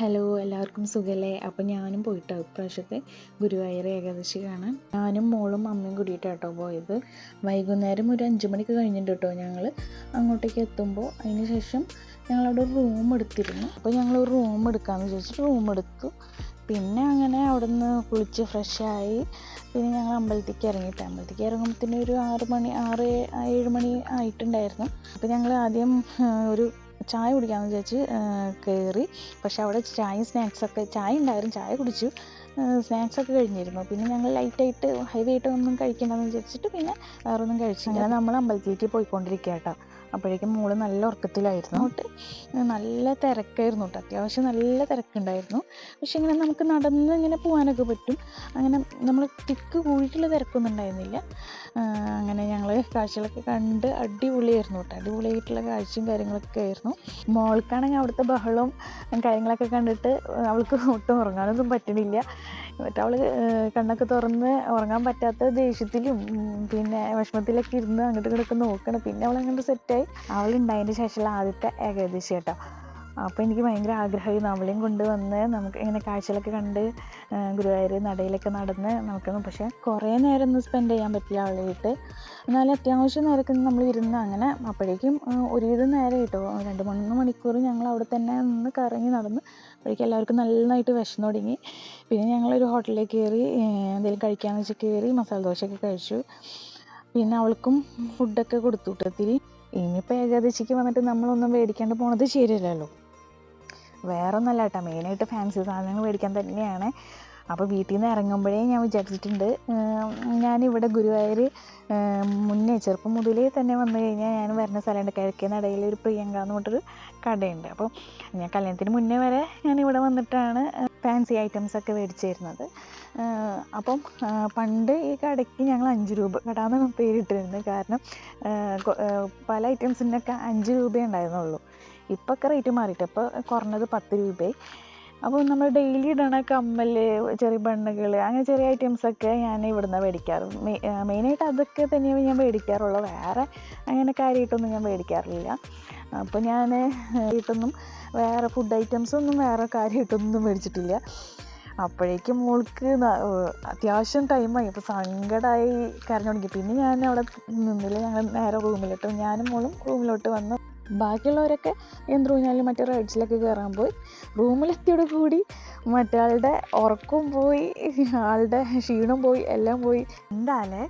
Hello, എല്ലാവർക്കും സുഖമല്ലേ? അപ്പോൾ ഞാനും പോയിട്ടോ ഇപ്രാവശ്യത്തെ ഗുരുവായൂർ ഏകാദശി കാണാൻ. ഞാനും മോളും അമ്മയും കൂടിയിട്ടാണ് കേട്ടോ പോയത്. വൈകുന്നേരം ഒരു 5 മണിക്ക് കഴിഞ്ഞിട്ട് കേട്ടോ ഞങ്ങൾ അങ്ങോട്ടേക്ക് എത്തുമ്പോൾ. അതിന് ശേഷം ഞങ്ങളവിടെ ഒരു റൂം എടുത്തിരുന്നു. അപ്പോൾ ഞങ്ങൾ ഒരു റൂം എടുക്കാമെന്ന് വിചാരിച്ചിട്ട് റൂം എടുത്തു. പിന്നെ അങ്ങനെ അവിടെ നിന്ന് കുളിച്ച് ഫ്രഷായി പിന്നെ ഞങ്ങൾ അമ്പലത്തേക്ക് ഇറങ്ങിയിട്ട് അമ്പലത്തേക്ക് ഇറങ്ങുമ്പോഴത്തേന് ഒരു 6-7 മണി ആയിട്ടുണ്ടായിരുന്നു. അപ്പോൾ ഞങ്ങൾ ആദ്യം ഒരു ചായ കുടിക്കാമെന്ന് വിചാരിച്ച് കയറി. പക്ഷെ അവിടെ ചായയും സ്നാക്സൊക്കെ ചായ ഉണ്ടായിരുന്നു, ചായ കുടിച്ചു. സ്നാക്സൊക്കെ കഴിഞ്ഞിരുന്നു. പിന്നെ ഞങ്ങൾ ലൈറ്റായിട്ട് ഹെവി ആയിട്ട് ഒന്നും കഴിക്കണമെന്ന് വിചാരിച്ചിട്ട് പിന്നെ വേറെ ഒന്നും കഴിച്ചില്ല. അങ്ങനെ നമ്മൾ അമ്പലത്തിലേക്ക് പോയിക്കൊണ്ടിരിക്കുക കേട്ടോ. അപ്പോഴേക്കും മോള് നല്ല ഉറക്കത്തിലായിരുന്നു. അങ്ങോട്ട് നല്ല തിരക്കായിരുന്നു കേട്ടോ, അത്യാവശ്യം നല്ല തിരക്കുണ്ടായിരുന്നു. പക്ഷെ ഇങ്ങനെ നമുക്ക് നടന്ന് ഇങ്ങനെ പോകാനൊക്കെ പറ്റും. അങ്ങനെ നമ്മൾ തിക്ക് കൂടിയിട്ടുള്ള തിരക്കൊന്നും ഉണ്ടായിരുന്നില്ല. അങ്ങനെ ഞങ്ങൾ കാഴ്ചകളൊക്കെ കണ്ട് അടിപൊളിയായിരുന്നു കേട്ടോ. അടിപൊളിയായിട്ടുള്ള കാഴ്ചയും കാര്യങ്ങളൊക്കെ ആയിരുന്നു. മോൾക്കാണെങ്കിൽ അവിടുത്തെ ബഹളവും കാര്യങ്ങളൊക്കെ കണ്ടിട്ട് അവൾക്ക് ഒട്ടും ഉറങ്ങാനൊന്നും പറ്റണില്ല. അവൾ കണ്ണൊക്കെ തുറന്ന് ഉറങ്ങാൻ പറ്റാത്ത ദേഷ്യത്തിലും പിന്നെ വിഷമത്തിലൊക്കെ ഇരുന്ന് അങ്ങോട്ട് ഇങ്ങോട്ടൊക്കെ നോക്കണം. പിന്നെ അവൾ അങ്ങോട്ട് സെറ്റായി. അവളുണ്ടായതിൻ്റെ ശേഷമുള്ള ആദ്യത്തെ ഏകാദശി കേട്ടോ. അപ്പോൾ എനിക്ക് ഭയങ്കര ആഗ്രഹമായിരുന്നു അവളെയും കൊണ്ടുവന്ന് നമുക്ക് ഇങ്ങനെ കാഴ്ചകളൊക്കെ കണ്ട് ഗുരുവായൂർ നടയിലൊക്കെ നടന്ന് നമുക്കൊന്ന്. പക്ഷേ കുറേ നേരം ഒന്നും സ്പെൻഡ് ചെയ്യാൻ പറ്റില്ല അവളായിട്ട്. എന്നാലും അത്യാവശ്യം നേരമൊക്കെ നമ്മൾ ഇരുന്ന് അങ്ങനെ. അപ്പോഴേക്കും ഒരുവിധം നേരം കിട്ടോ 2-3 മണിക്കൂർ ഞങ്ങൾ അവിടെ തന്നെ നിന്ന് കറങ്ങി നടന്ന്. അപ്പോഴേക്കും എല്ലാവർക്കും നന്നായിട്ട് വിശന്ന് തുടങ്ങി. പിന്നെ ഞങ്ങളൊരു ഹോട്ടലിലേക്ക് കയറി എന്തെങ്കിലും കഴിക്കാമെന്ന് വെച്ച് കയറി മസാല ദോശയൊക്കെ കഴിച്ചു. പിന്നെ അവൾക്കും ഫുഡൊക്കെ കൊടുത്തു വിട്ടത്തിരി. ഇനിയിപ്പോൾ ഏകാദശിക്ക് വന്നിട്ട് നമ്മളൊന്നും മേടിക്കാണ്ട് പോണത് ശരിയല്ലല്ലോ. വേറെ ഒന്നല്ല കേട്ടോ, മെയിനായിട്ട് ഫാൻസി സാധനങ്ങൾ മേടിക്കാൻ തന്നെയാണ്. അപ്പോൾ വീട്ടിൽ നിന്ന് ഇറങ്ങുമ്പോഴേ ഞാൻ വിചാരിച്ചിട്ടുണ്ട്, ഞാനിവിടെ ഗുരുവായൂർ മുന്നേ ചെറുപ്പം മുതലേ തന്നെ വന്നു കഴിഞ്ഞാൽ ഞാൻ വരുന്ന സ്ഥലമുണ്ട്, കിഴക്കേ നടയിൽ ഒരു പ്രിയങ്ക എന്ന് പറഞ്ഞിട്ടൊരു കടയുണ്ട്. അപ്പോൾ ഞാൻ കല്യാണത്തിന് മുന്നേ വരെ ഞാൻ ഇവിടെ വന്നിട്ടാണ് ഫാൻസി ഐറ്റംസൊക്കെ മേടിച്ചു തരുന്നത്. അപ്പം പണ്ട് ഈ കടയ്ക്ക് ഞങ്ങൾ 5 രൂപ കട എന്നാണ് പേരിട്ടിരുന്നത്. കാരണം പല ഐറ്റംസിനൊക്കെ 5 രൂപയേ ഉണ്ടായിരുന്നുള്ളൂ. ഇപ്പോൾ ഒക്കെ റേറ്റ് മാറിയിട്ട് ഇപ്പോൾ കുറഞ്ഞത് 10 രൂപയായി. അപ്പോൾ നമ്മൾ ഡെയിലി ഇടണ കമ്മൽ, ചെറിയ ബണ്ണുകൾ, അങ്ങനെ ചെറിയ ഐറ്റംസൊക്കെ ഞാൻ ഇവിടുന്ന് മേടിക്കാറ്. മെയിനായിട്ട് അതൊക്കെ തന്നെയാണ് ഞാൻ മേടിക്കാറുള്ളൂ. വേറെ അങ്ങനെ കാര്യമായിട്ടൊന്നും ഞാൻ മേടിക്കാറില്ല. അപ്പോൾ ഞാൻ വീട്ടൊന്നും വേറെ ഫുഡ് ഐറ്റംസൊന്നും വേറെ കാര്യമായിട്ടൊന്നും മേടിച്ചിട്ടില്ല. അപ്പോഴേക്കും മോൾക്ക് അത്യാവശ്യം ടൈമായി. അപ്പോൾ സങ്കടമായി കരഞ്ഞു തുടങ്ങി. പിന്നെ ഞാൻ അവിടെ നിന്നില്ല, ഞങ്ങൾ നേരെ റൂമിലോട്ട്, ഞാനും മോളും റൂമിലോട്ട് വന്നു. ബാക്കിയുള്ളവരൊക്കെ ഊഞ്ഞാലും മറ്റേ റൈഡ്സിലൊക്കെ കയറാൻ പോയി. റൂമിലെത്തിയോട് കൂടി മറ്റേ ആളുടെ ഉറക്കവും പോയി, ആളുടെ ക്ഷീണം പോയി, എല്ലാം പോയി. എന്തായാലേ